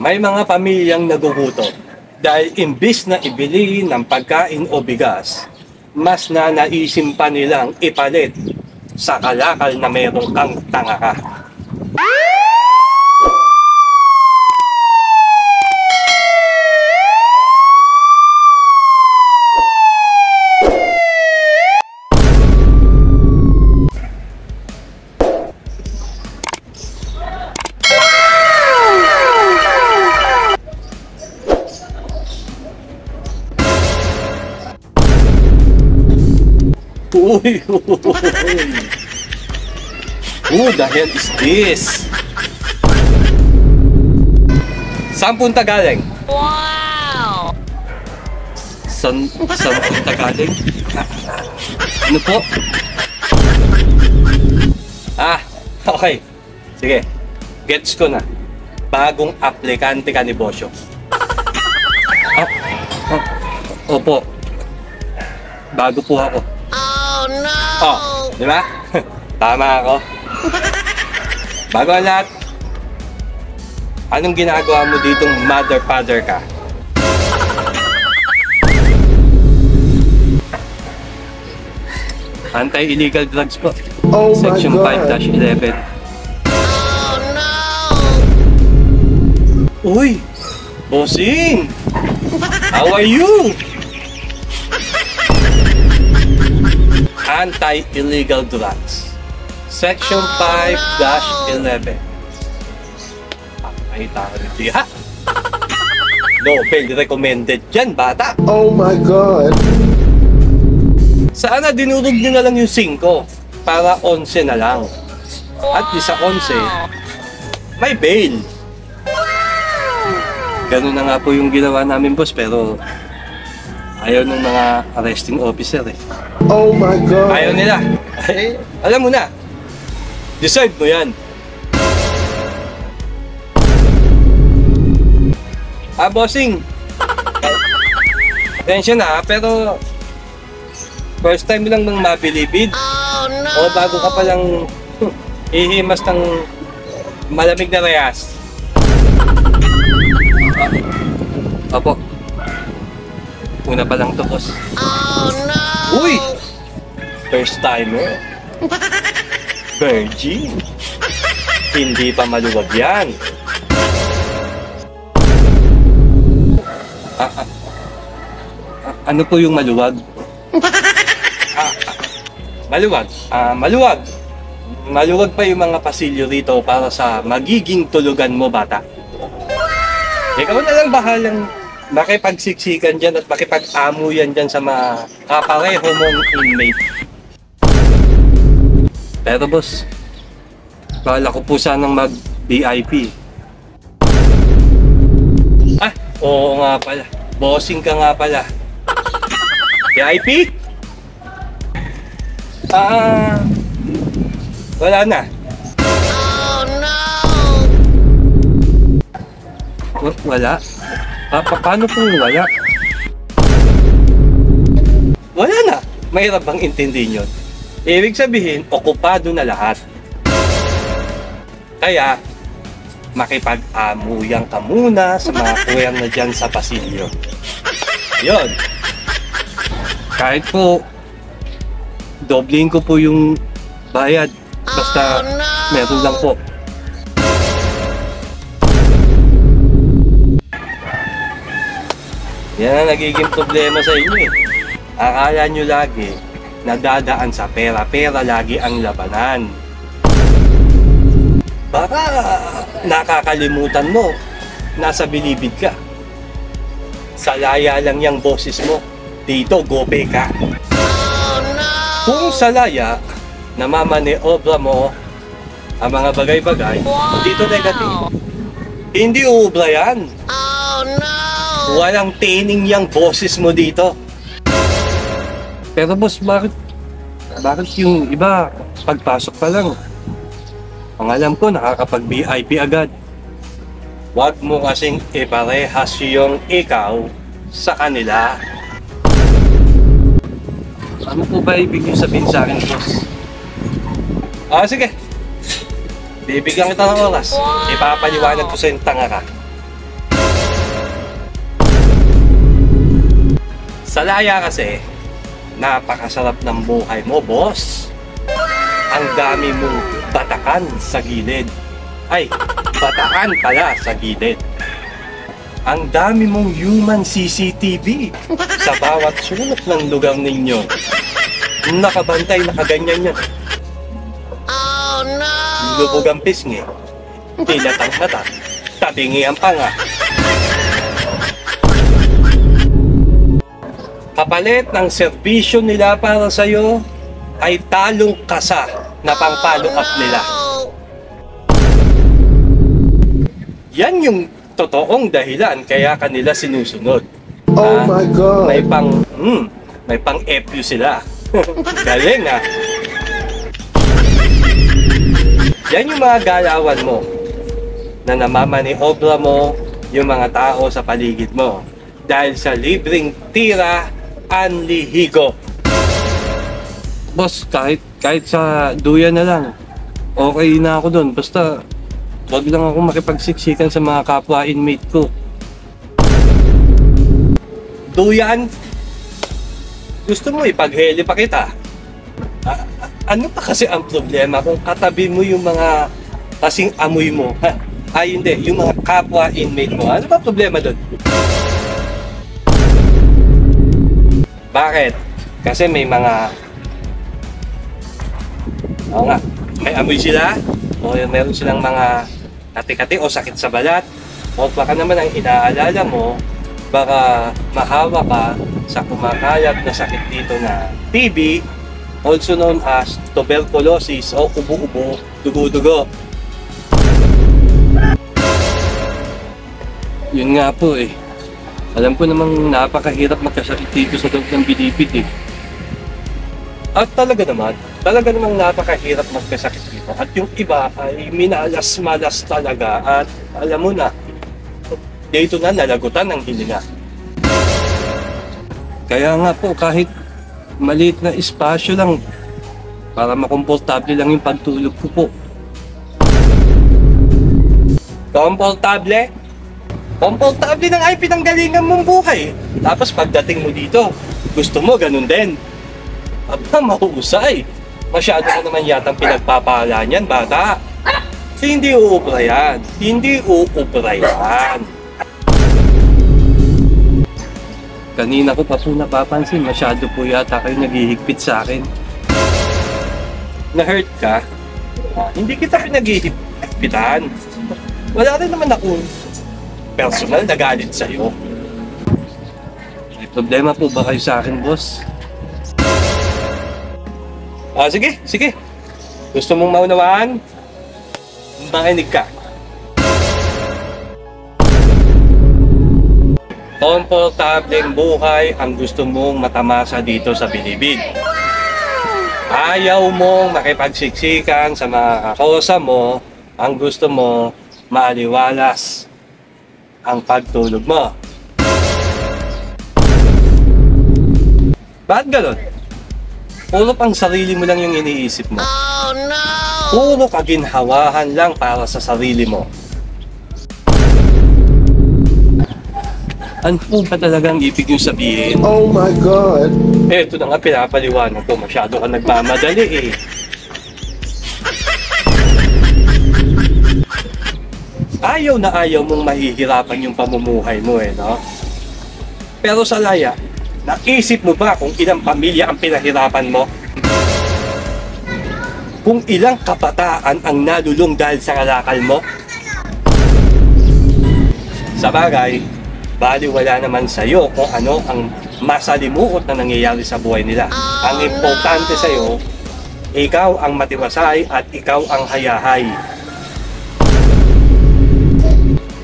May mga pamilyang nagugutom dahil imbis na ibili ng pagkain o bigas, mas nanaisin pa nilang ipalit sa kalakal na meron kang tanga ka. Uy, who the hell is this? Saan punta galing? Wow! Saan punta galing? Ano po? Okay. Sige. Gets ko na. Bagong aplikante ka ni Bosyo. Opo. Bago po ako. Oh no! Di ba? Tama ako. Bago ang lahat, anong ginagawa mo ditong mother-father ka? Anti-illegal drugs po. Oh my Section God. 5-11. Oh no! Uy! Bossing! How are you? Anti-illegal drugs. Section 5-11. Ay, tarity ha? Nobel recommended yan, bata. Oh my God. Sana dinurog nyo na lang yung 5 para 11 na lang. At sa 11, may bail. Ganun na nga po yung ginawa namin, boss, pero ayaw ng mga arresting officer eh. Oh my God. Ayaw nila. Eh, alam mo na. Deserve mo yan. Bossing. Attention na, pero first time lang nang mabilibid. Oh no! O bago ka palang ihimas ng malamig na rayas. Opo. Una pa lang to, boss. Oh no! Uy! First timer. Virgin. Hindi pa maluwag yan. Ano po yung maluwag? Maluwag. Maluwag. Maluwag pa yung mga pasilyo rito para sa magiging tulugan mo, bata. Ikaw na lang bahalang makipagsiksikan dyan at makipag-amuyan dyan sa mga kapareho mong inmate. Pero boss, bala ko po sanang mag-VIP. Oo nga pala. Bossing ka nga pala. VIP? Wala na. Oh no! Wala? Paano kung wala? Wala na. Mahirap bang intindihin yun? Ibig sabihin, okupado na lahat. Kaya, makipag-amuyan ka muna sa mga kuwang na dyan sa pasilyo. Yun. Kahit po, dobling ko po yung bayad. Basta, meron lang po. Yan ang nagiging problema sa inyo eh. Akala nyo lagi, nadadaan sa pera-pera lagi ang labanan. Baka nakakalimutan mo, nasa bilibid ka. Sa laya lang yung boses mo, dito gope ka. Oh no! Kung sa laya, namamaniobra mo ang mga bagay-bagay, dito negative. Hindi uubra yan. Oh no! Walang tining yung boses mo dito. Pero boss, bakit yung iba, pagpasok pa lang, ang alam ko, nakakapag-VIP agad. Huwag mo kasing iparehas yung ikaw sa kanila. Ano po ba ibig niyo sabihin sa akin, boss? Sige. Bibigyan kita ng oras. Ipapaliwanag ko sa yung tanga ka. Sa Laya kasi, napakasarap ng buhay mo, boss. Ang dami mong batakan sa gilid. Ay, batakan pala sa gilid. Ang dami mong human CCTV sa bawat sulok ng lugar ninyo. Nakabantay, nakaganyan yan. Oh no! Lubog ang pisngi. Tilatang mata. Tabingi ang panga. Kapalit ng serbisyo nila para sa'yo ay talong kasa na pang-follow up nila. Yan yung totoong dahilan kaya kanila sinusunod. Oh my God. May pang-FU sila. Galing ah. Yan yung mga galawan mo na namamaniobra mo yung mga tao sa paligid mo dahil sa libreng tira anlihigo. Boss, kahit sa duyan na lang, okay na ako doon. Basta wag lang ako makipagsiksikan sa mga kapwa inmate ko. Duyan? Gusto mo ipagheli pa kita? Ano pa kasi ang problema kung katabi mo yung mga kasing amoy mo? Ay hindi, yung mga kapwa inmate mo. Ano ba problema doon? Bakit? Kasi may mga... Oo nga, may amoy sila o meron silang mga kati-kati o sakit sa balat o baka naman ang inaalala mo baka mahawa ka sa kumakalat na sakit dito na TB, also known as tuberculosis o ubo-ubo, dugo-dugo. Yun nga po eh. Alam ko namang napakahirap magkasakit dito sa loob ng Bilibid eh. At talaga namang napakahirap magkasakit dito. At yung iba ay minalas-malas talaga at alam mo na, dito na nalagutan ng hininga. Kaya nga po, kahit maliit na espasyo lang, para makomportable lang yung pagtulog ko po. Komportable? Komportable nang ay pinanggalingan mong buhay. Tapos pagdating mo dito, gusto mo ganun din. Aba, mahusay. Masyado ka naman yatang pinagpapala niyan, bata. Hindi uubra yan. Hindi uubra yan. Kanina ko pa po napapansin, masyado po yata kayo naghihigpit sa akin. Na-hurt ka? Hindi kita pinaghihigpitan. Wala rin naman akong personal na galit sa'yo. May problema po ba kayo sa akin, boss? Sige. Gusto mong maunawaan? Makinig ka. Komportableng buhay ang gusto mong matamasa dito sa Bilibid. Ayaw mong makipagsiksikan sa mga kakosa mo, ang gusto mo maaliwalas ang pagtulog mo. Bakit ganon? Puro pang sarili mo lang yung iniisip mo. Oh no! Puro kaginhawahan lang para sa sarili mo. Ano po ba talagang ibig yung sabihin? Oh my God. Ito na nga pinapaliwanag ko, masyado ka nagmamadali eh. Ayaw na ayaw mong mahihirapan yung pamumuhay mo eh, no? Pero sa Laya, naisip mo ba kung ilang pamilya ang pinahirapan mo? Kung ilang kabataan ang nalulong dahil sa kalakal mo? Sa bagay, baliwala naman sa'yo kung ano ang masalimuot na nangyayari sa buhay nila. Ang importante sa'yo, ikaw ang matiwasay at ikaw ang hayahay.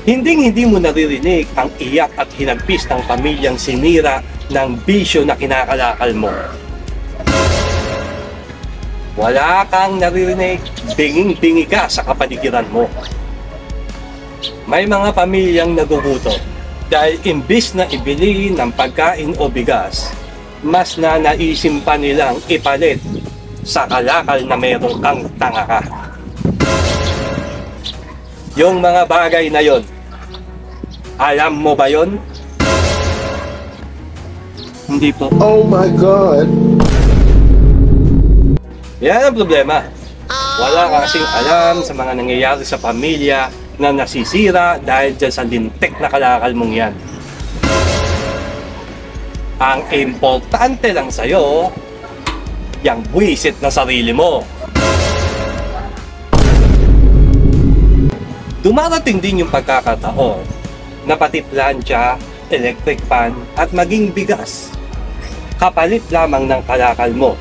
Hindi mo naririnig ang iyak at hinagpis ng pamilyang sinira ng bisyo na kinakalakal mo. Wala kang naririnig, binging-bingi ka sa kapaligiran mo. May mga pamilyang nagugutom dahil imbis na ibili ng pagkain o bigas, mas nanaisin pa nilang ipalit sa kalakal na merong kang tanga ka. Yung mga bagay na yon, alam mo ba yon? Hindi po. Oh my God. Yan ang problema. Wala ka kasing alam sa mga nangyayari sa pamilya na nasisira dahil dyan sa lintik na kalakal mong yan. Ang importante lang sa'yo, yung buwisit na sarili mo. Dumarating din yung pagkakataon na pati plancha, electric fan at maging bigas. Kapalit lamang ng kalakal mo.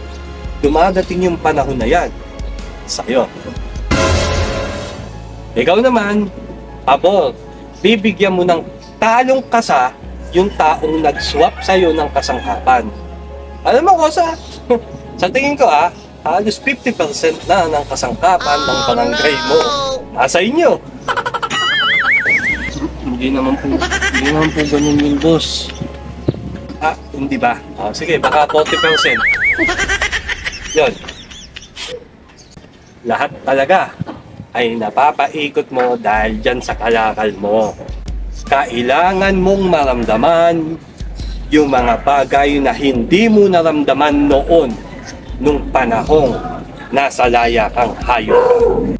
Dumadating yung panahon na yan sa'yo. Ikaw naman, pabor, bibigyan mo ng talong kasa yung taong nag-swap sa'yo ng kasangkapan. Alam mo, Kosa, sa tingin ko halos 50% na ng kasangkapan ng barangay mo nasa inyo. Hindi naman po ganun yung boss. Hindi ba? Sige, baka 40%. Yun. Lahat talaga ay napapaikot mo dahil dyan sa kalakal mo. Kailangan mong maramdaman yung mga bagay na hindi mo naramdaman noon nung panahong nasa laya kang hayop.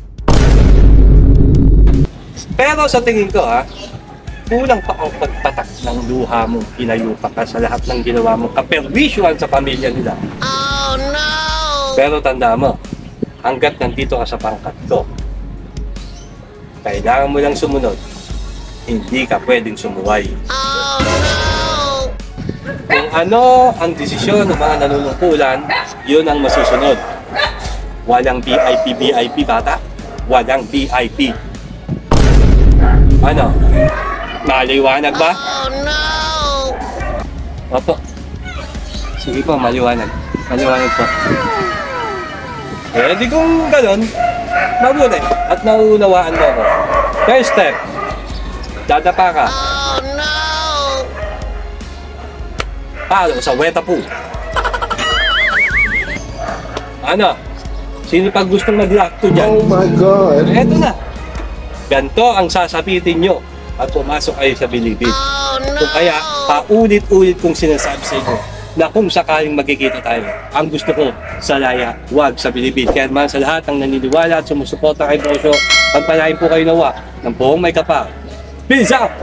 Pero sa tingin ko kulang pa ang pagpatak ng luha mong pinayupa ka sa lahat ng ginawa mong kaperwisyuhan sa pamilya nila. Oh no! Pero tanda mo, hanggat nandito ka sa pangkat ko, kailangan mo lang sumunod. Hindi ka pwedeng sumuway. Oh no! Kung ano ang desisyon ng mga nanunungkulan, yun ang masusunod. Walang VIP bata. Walang VIP. Ano? Maliwanag ba? Oh no! Opo. Sige po, maliwanag. Maliwanag po. Di kung ganun, mabuti at nauunawaan mo ako. First step, dadapa ka. Oh no! Palo sa weta pool. Ano? Sino pag gustong mag-react dyan? Oh my God. Eto na. Ganto ang sasapitin nyo at pumasok kayo sa bilibid. Oh no! Kung kaya, paulit-ulit kong sinasabi sa inyo na kung sakaling magkikita tayo, ang gusto ko sa laya, wag sa bilibid. Kaya naman sa lahat ng naniniwala at sumusuporta kay Brosyo, pagpalain po kayo nawa ng buong may kapal. Peace out!